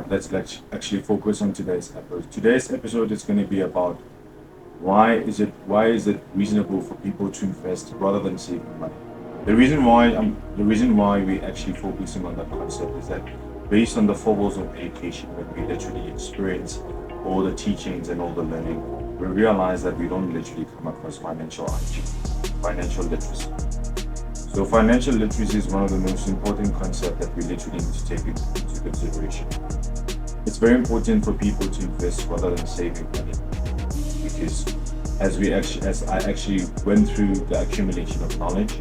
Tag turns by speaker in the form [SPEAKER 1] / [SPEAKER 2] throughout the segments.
[SPEAKER 1] let's actually focus on today's episode. Today's episode is going to be about why is it reasonable for people to invest rather than saving money. The reason why we're actually focusing on that concept is that based on the four walls of education, when we literally experience all the teachings and all the learning, we realize that we don't literally come across financial IQ, financial literacy. So financial literacy is one of the most important concepts that we literally need to take into consideration. It's very important for people to invest rather than saving money, because as I actually went through the accumulation of knowledge,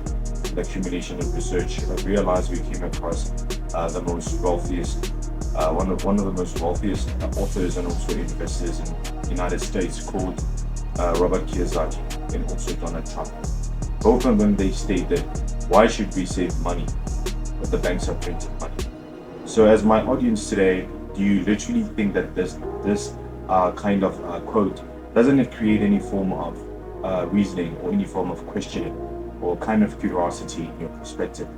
[SPEAKER 1] the accumulation of research, I realized we came across the most wealthiest, one of the most wealthiest authors and also investors in the United States, called Robert Kiyosaki, and also Donald Trump. Both of them, they stated, why should we save money but the banks are printing money? So as my audience today, do you literally think that this kind of quote, doesn't it create any form of reasoning or any form of questioning or kind of curiosity in your perspective?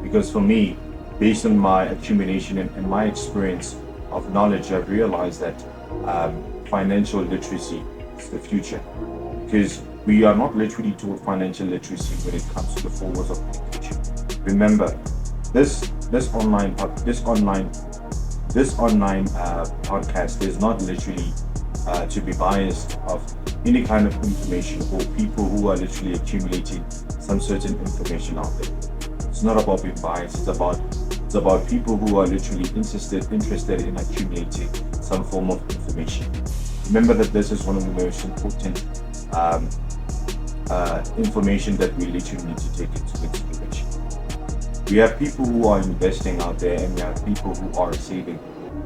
[SPEAKER 1] Because for me, based on my accumulation and my experience of knowledge, I've realized that financial literacy is the future, because we are not literally taught financial literacy when it comes to the four walls of education. Remember, this online podcast is not literally to be biased of any kind of information or people who are literally accumulating some certain information out there. It's not about being biased. It's about people who are literally interested in accumulating some form of information. Remember that this is one of the most important information that we literally need to take into consideration. We have people who are investing out there, and we have people who are saving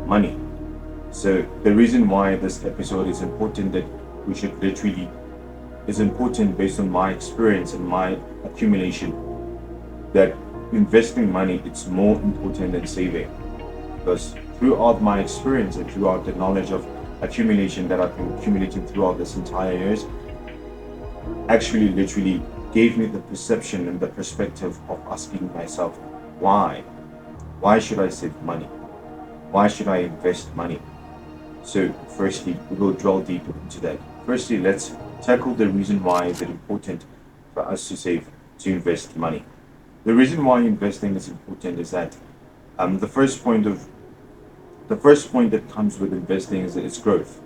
[SPEAKER 1] money. So the reason why this episode is important, that we should literally, is important based on my experience and my accumulation, that investing money, it's more important than saving. Because throughout my experience and throughout the knowledge of accumulation that I've been accumulating throughout this entire years, actually literally gave me the perception and the perspective of asking myself, why should I save money? Why should I invest money? So firstly, we will drill deeper into that. Firstly, let's tackle the reason why is it important for us to invest money. The reason why investing is important is that the first point that comes with investing is that it's growth.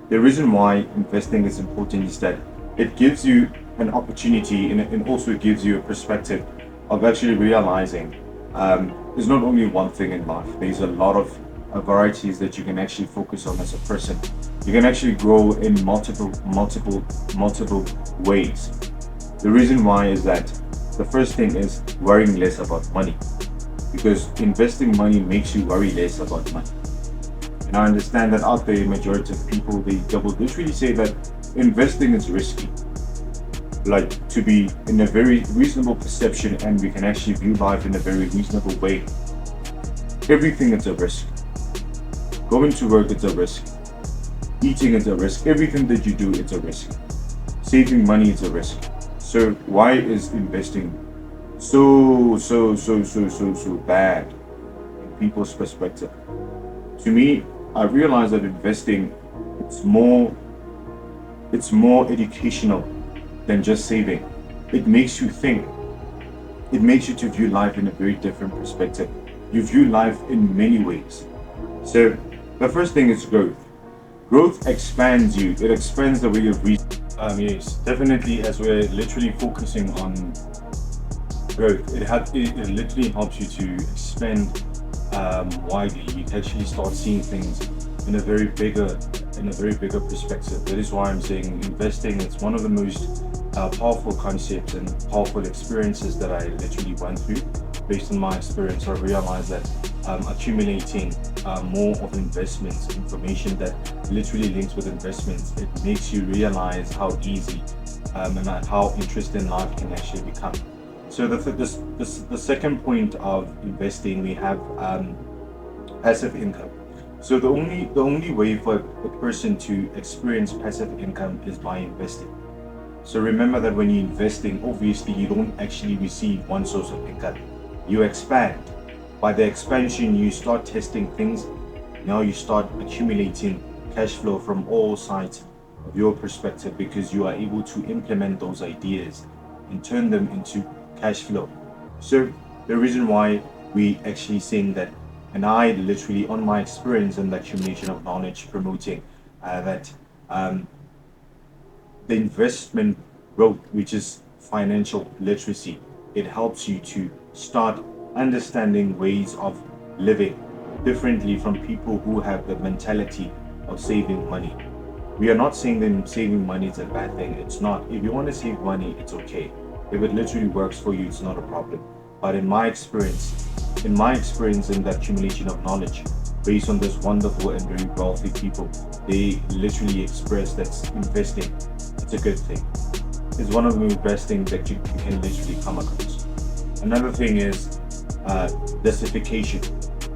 [SPEAKER 1] The reason why investing is important is that it gives you an opportunity, and also gives you a perspective of actually realizing there's not only one thing in life. There's a lot of varieties that you can actually focus on as a person. You can actually grow in multiple ways. The reason why is that the first thing is worrying less about money, because investing money makes you worry less about money. And I understand that out there, majority of people, they literally say that investing is risky, like to be in a very reasonable perception, and we can actually view life in a very reasonable way. Everything is a risk. Going to work, it's a risk. Eating is a risk. Everything that you do, it's a risk. Saving money is a risk. So why is investing so bad in people's perspective? To me, I realize that investing, it's more educational than just saving. It makes you think. It makes you to view life in a very different perspective. You view life in many ways. So the first thing is growth. Growth expands you. It expands the way of reasoning. Yes, definitely. As we're literally focusing on growth, it literally helps you to expand widely. You can actually start seeing things in a very bigger perspective. That is why I'm saying investing, it's one of the most powerful concepts and powerful experiences that I literally went through. Based on my experience, I realized that accumulating more of investments, information that literally links with investments, it makes you realize how easy and how interesting life can actually become. So the second point of investing, we have passive income. So the only way for a person to experience passive income is by investing. So remember that when you're investing, obviously you don't actually receive one source of income. You expand. By the expansion, you start testing things Now you start accumulating cash flow from all sides of your perspective because you are able to implement those ideas and turn them into cash flow. So the reason why we actually saying that, and I literally on my experience and the accumulation of knowledge promoting that the investment road, which is financial literacy, it helps you to start understanding ways of living differently from people who have the mentality of saving money. We are not saying that saving money is a bad thing. It's not. If you want to save money, it's okay. If it literally works for you, it's not a problem. But in my experience in the accumulation of knowledge, based on this wonderful and very wealthy people, they literally express that investing, it's a good thing. It's one of the best things that you can literally come across. Another thing is justification.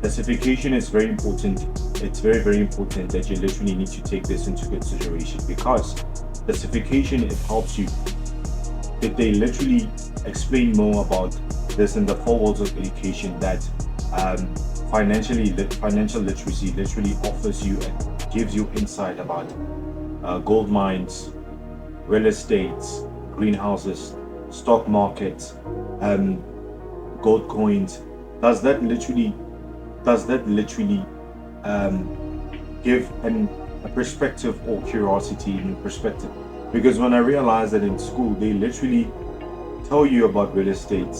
[SPEAKER 1] Justification is very important. It's very, very important that you literally need to take this into consideration because justification, it helps you. That they literally explain more about this in the four walls of education that financial literacy literally offers you and gives you insight about gold mines, real estate, greenhouses, stock markets, gold coins. Does that literally give a perspective or curiosity in perspective? Because when I realized that in school they literally tell you about real estate,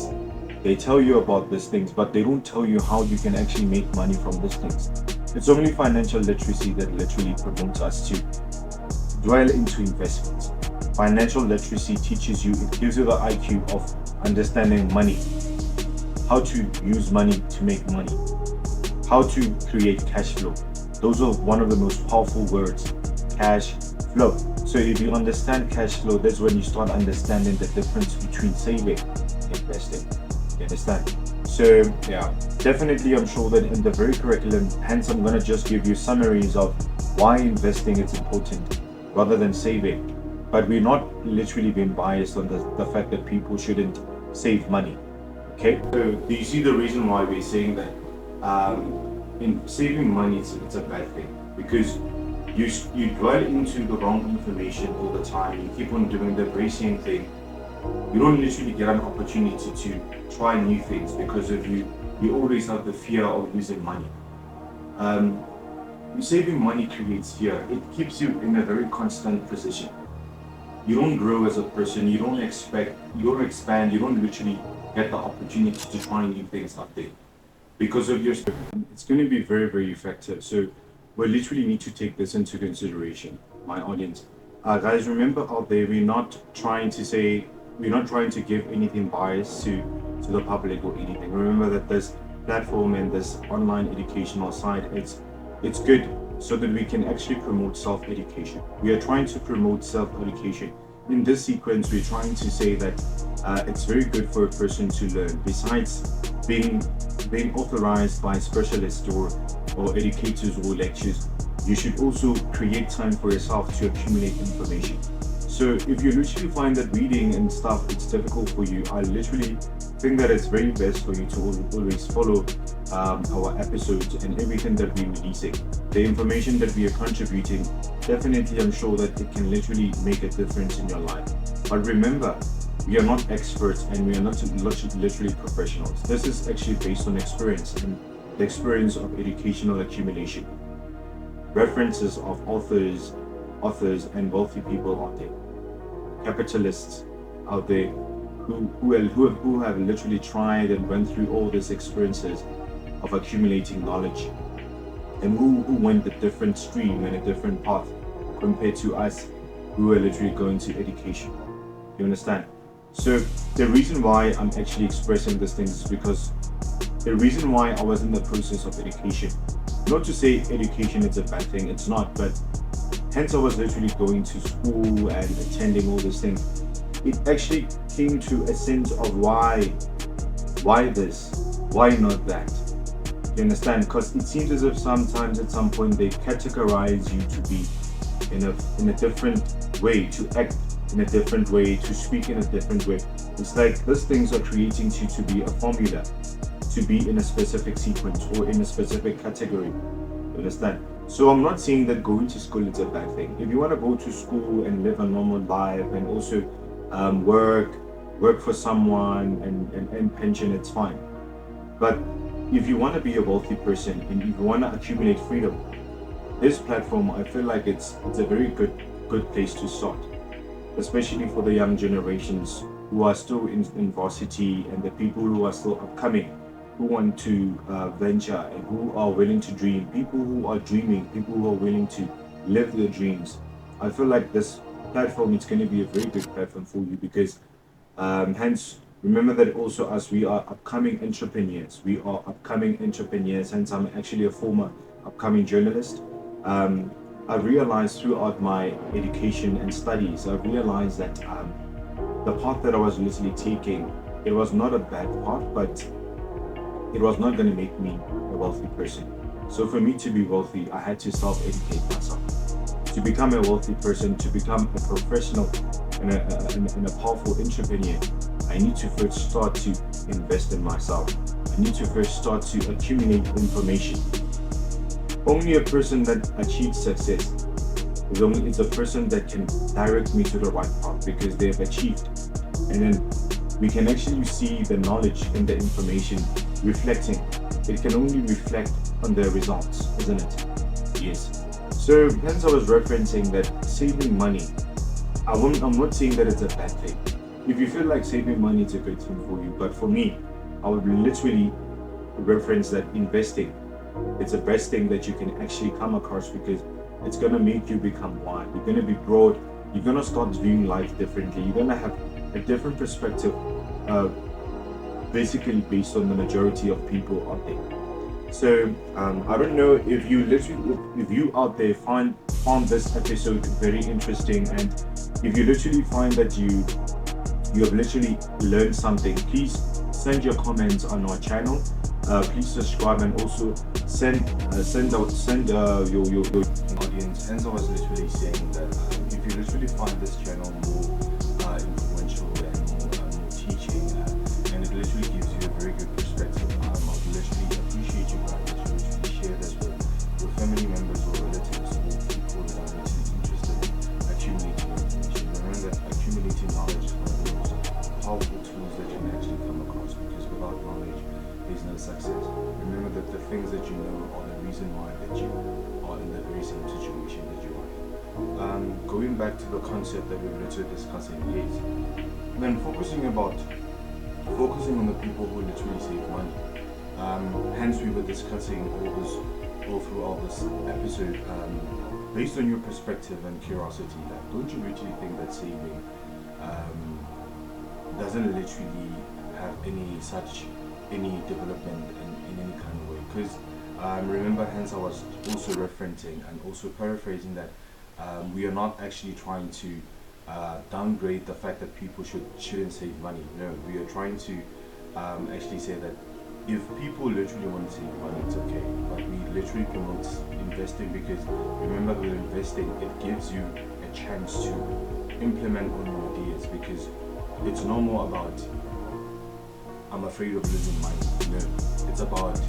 [SPEAKER 1] they tell you about these things, but they don't tell you how you can actually make money from these things. It's only financial literacy that literally promotes us to dwell into investments. Financial literacy teaches you, it gives you the IQ of understanding money, how to use money to make money, how to create cash flow. Those are one of the most powerful words, cash flow. So if you understand cash flow, that's when you start understanding the difference between saving and investing. You understand? So yeah, definitely I'm sure that in the very curriculum, hence I'm gonna just give you summaries of why investing is important rather than saving. But we're not literally being biased on the fact that people shouldn't save money. Okay? So do you see the reason why we're saying that in saving money it's a bad thing? Because you dwell into the wrong information all the time. You keep on doing the very same thing. You don't literally get an opportunity to try new things because of you always have the fear of losing money. Saving money creates fear. It keeps you in a very constant position. You don't grow as a person, you don't expand, you don't literally get the opportunity to try new things out there. Because of your, it's going to be very, very effective. So we literally need to take this into consideration, my audience. Guys, remember out there, we're not trying to give anything biased to the public or anything. Remember that this platform and this online educational site, it's good so that we can actually promote self-education. We are trying to promote self-education. In this sequence, we're trying to say that it's very good for a person to learn. Besides being authorized by specialists or educators or lectures, you should also create time for yourself to accumulate information. So if you literally find that reading and stuff it's difficult for you, I literally think that it's very best for you to always follow our episodes and everything that we're releasing. The information that we are contributing, definitely I'm sure that it can literally make a difference in your life. But remember, we are not experts and we are not literally professionals. This is actually based on experience and the experience of educational accumulation. References of authors and wealthy people out there, capitalists out there who have literally tried and went through all these experiences of accumulating knowledge and who went a different stream and a different path compared to us who are literally going to education. You understand? So the reason why I'm actually expressing these things is because the reason why I was in the process of education, not to say education is a bad thing, it's not, but hence I was literally going to school and attending all these things. It actually came to a sense of why this, why not that. You understand? Because it seems as if sometimes at some point they categorize you to be in a different way, to act in a different way, to speak in a different way. It's like these things are creating you to be a formula, to be in a specific sequence or in a specific category. You Understand? So I'm not saying that going to school is a bad thing. If you want to go to school and live a normal life and also work for someone and pension, it's fine. But if you want to be a wealthy person and if you want to accumulate freedom, this platform, I feel like it's a very good place to start, especially for the young generations who are still in varsity and the people who are still upcoming, who want to venture and who are willing to dream, people who are dreaming, people who are willing to live their dreams. I feel like this platform is going to be a very good platform for you because hence, remember that also as we are upcoming entrepreneurs, hence I'm actually a former upcoming journalist. Um, I realized throughout my education and studies, I realized that the path that I was literally taking, it was not a bad path, but it was not going to make me a wealthy person. So for me to be wealthy, I had to self-educate myself. To become a wealthy person, to become a professional and a powerful entrepreneur, I need to first start to invest in myself. I need to first start to accumulate information. Only a person that achieves success is a person that can direct me to the right path because they have achieved. And then we can actually see the knowledge and the information reflecting. It can only reflect on the results, isn't it? Yes. So hence I was referencing that saving money, I'm not saying that it's a bad thing. If you feel like saving money, it's a great thing for you. But for me, I would literally reference that investing, it's the best thing that you can actually come across because it's going to make you become wide. You're going to be broad. You're going to start viewing life differently. You're going to have a different perspective, uh, basically based on the majority of people out there. So I don't know if if you out there found this episode very interesting, and if you literally find that you have literally learned something, please send your comments on our channel. Please subscribe and also send your audience. Hence, I was literally saying that if you literally find this channel more influential and more teaching, and it literally gives you a very good perspective, I would literally appreciate you guys to literally share this with your family members or relatives or people that are literally interested in accumulating information. Remember that accumulating knowledge is one of the most powerful tools that you can actually come across because without knowledge, there's no success. Remember that the things that you know are the reason why that you are in the very same situation that you are in. Going back to the concept that we were literally discussing is then focusing on the people who literally save money. Hence we were discussing all throughout this episode, based on your perspective and curiosity, like, don't you really think that saving doesn't literally have any development in any kind of way? Because remember, hence I was also referencing and also paraphrasing that we are not actually trying to downgrade the fact that people shouldn't save money. No, we are trying to actually say that if people literally want to save money, it's okay. But we literally promote investing because remember, with investing, it gives you a chance to implement on your ideas because it's no more about I'm afraid of losing money. No, it's about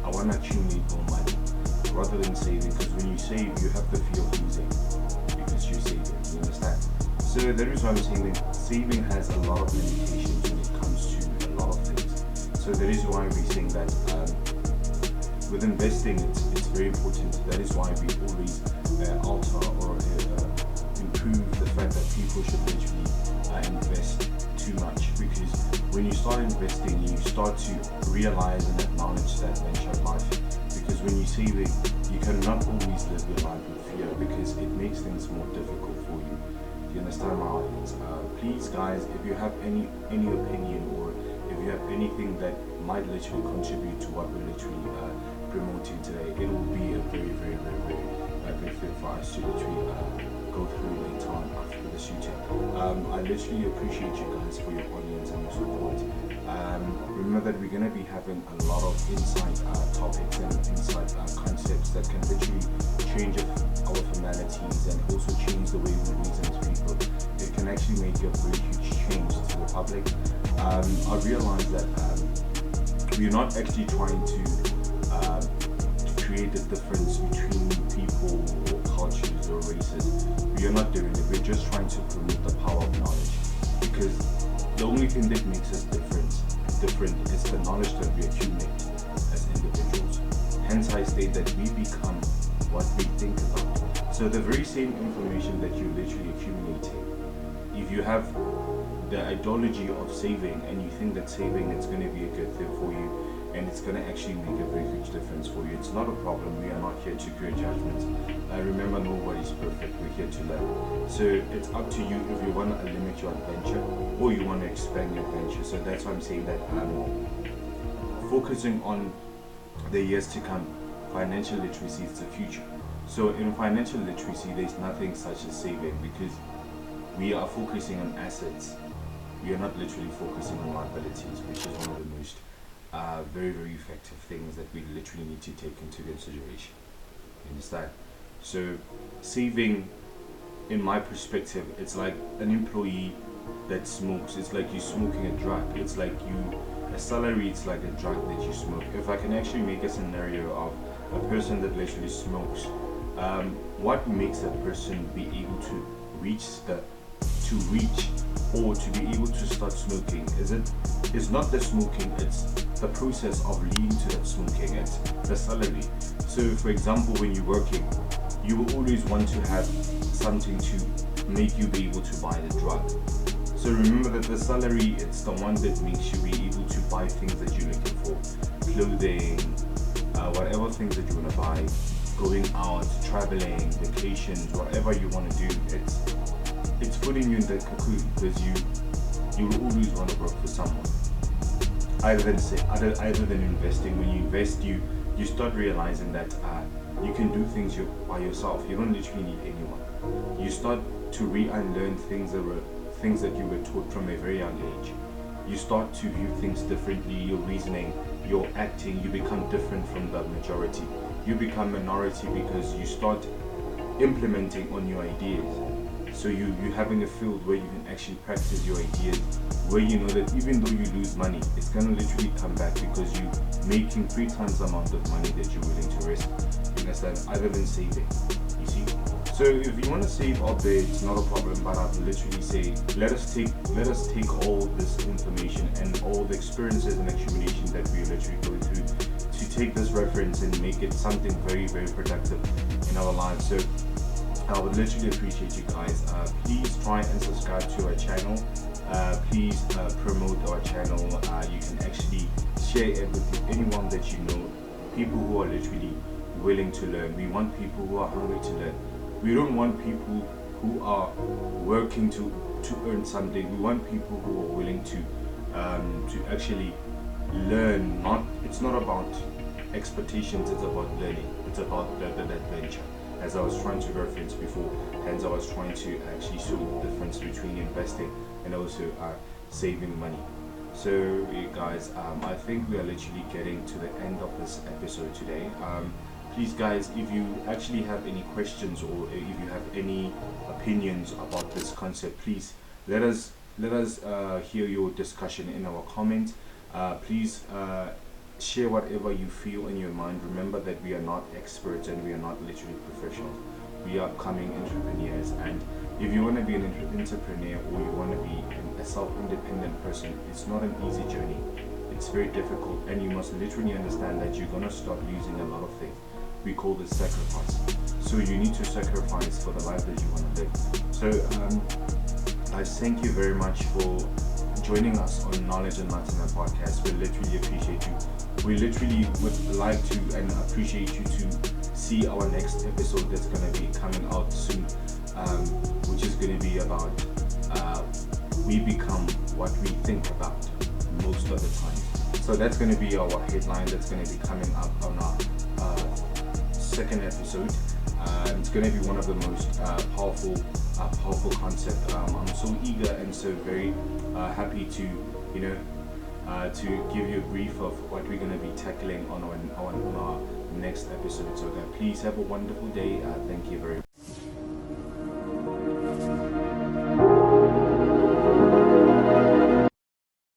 [SPEAKER 1] I want to accumulate more money rather than saving. Because when you save, you have the fear of losing because you're saving. You understand? So that is why I'm saying that saving has a lot of limitations when it comes to a lot of things. So that is why we're saying that with investing, it's very important. That is why we always alter or improve the fact that people should literally invest too much, because when you start investing, you start to realize and acknowledge that venture life. Because when you're saving, you cannot always live your life with fear because it makes things more difficult for you. Do you understand my audience? Please, guys, if you have any opinion or if you have anything that might literally contribute to what we're literally promoting today, it will be a very, very, very, very good fit for us to literally go through later on after the shooting. I literally appreciate you guys for your audience and your support. Remember that we're going to be having a lot of insight topics and insight concepts that can literally change our formalities and also change the way we reason to people. It can actually make a very huge change to the public. I realize that we're not actually trying to create a difference between people or cultures or races. We are not doing it. We're just trying to promote the power of knowledge, because the only thing that makes us different is the knowledge that we accumulate as individuals. Hence, I state that we become what we think about. So the very same information that you're literally accumulating, if you have the ideology of saving and you think that saving is going to be a good thing for you and it's going to actually make a very huge difference for you, it's not a problem. We are not here to create judgments. Remember, nobody's perfect. We're here to learn. So it's up to you if you want to limit your adventure or you want to expand your adventure. So that's why I'm saying that focusing on the years to come, financial literacy is the future. So in financial literacy, there's nothing such as saving, because we are focusing on assets. We are not literally focusing on liabilities, which is one of the most very, very effective things that we literally need to take into consideration. You understand? So saving, in my perspective, it's like an employee that smokes. It's like you smoking a drug. It's like a salary, it's like a drug that you smoke. If I can actually make a scenario of a person that literally smokes, what makes a person be able to reach or to be able to start smoking? It's not the smoking, it's the process of leading to that smoking. It's the salary. So for example, when you're working, you will always want to have something to make you be able to buy the drug. So remember that the salary, it's the one that makes you be able to buy things that you're looking for, clothing, whatever things that you want to buy, going out, traveling, vacations, whatever you want to do. It's putting you in that cocoon, because you will always want to work for someone. Other than investing. When you invest, you start realizing that you can do things by yourself. You don't literally need anyone. You start to unlearn things that you were taught from a very young age. You start to view things differently. Your reasoning, your acting, you become different from the majority. You become minority because you start implementing on your ideas. So you having a field where you can actually practice your ideas, where you know that even though you lose money, it's gonna literally come back because you're making 3 times the amount of money that you're willing to risk. You understand? Other than saving, you see. So if you want to save out there, it's not a problem. But I'd literally say, let us take all this information and all the experiences and accumulation that we literally go through to take this reference and make it something very, very productive in our lives. So I would literally appreciate you guys. Please try and subscribe to our channel. Please promote our channel. You can actually share it with anyone that you know, people who are literally willing to learn. We want people who are hungry to learn. We don't want people who are working to earn something. We want people who are willing to actually learn. It's not about expectations, it's about learning. It's about the adventure. As I was trying to reference before, hence I was trying to actually show the difference between investing and also saving money. So you guys, I think we are literally getting to the end of this episode today. Please guys, if you actually have any questions or if you have any opinions about this concept, please let us hear your discussion in our comments. Please share whatever you feel in your mind. Remember that we are not experts and we are not literally professionals. We are upcoming entrepreneurs, and if you want to be an entrepreneur or you want to be a self-independent person, it's not an easy journey. It's very difficult, and you must literally understand that you're going to start losing a lot of things. We call this sacrifice. So you need to sacrifice for the life that you want to live. So guys, thank you very much for joining us on Knowledge Enlightenment Podcast. We literally appreciate you. We literally would like to and appreciate you to see our next episode that's going to be coming out soon, which is going to be about we become what we think about most of the time. So that's going to be our headline that's going to be coming up on our second episode. It's going to be one of the most powerful concept. I'm so eager and so very happy to to give you a brief of what we're going to be tackling on our next episode. So please have a wonderful day. Thank you very much.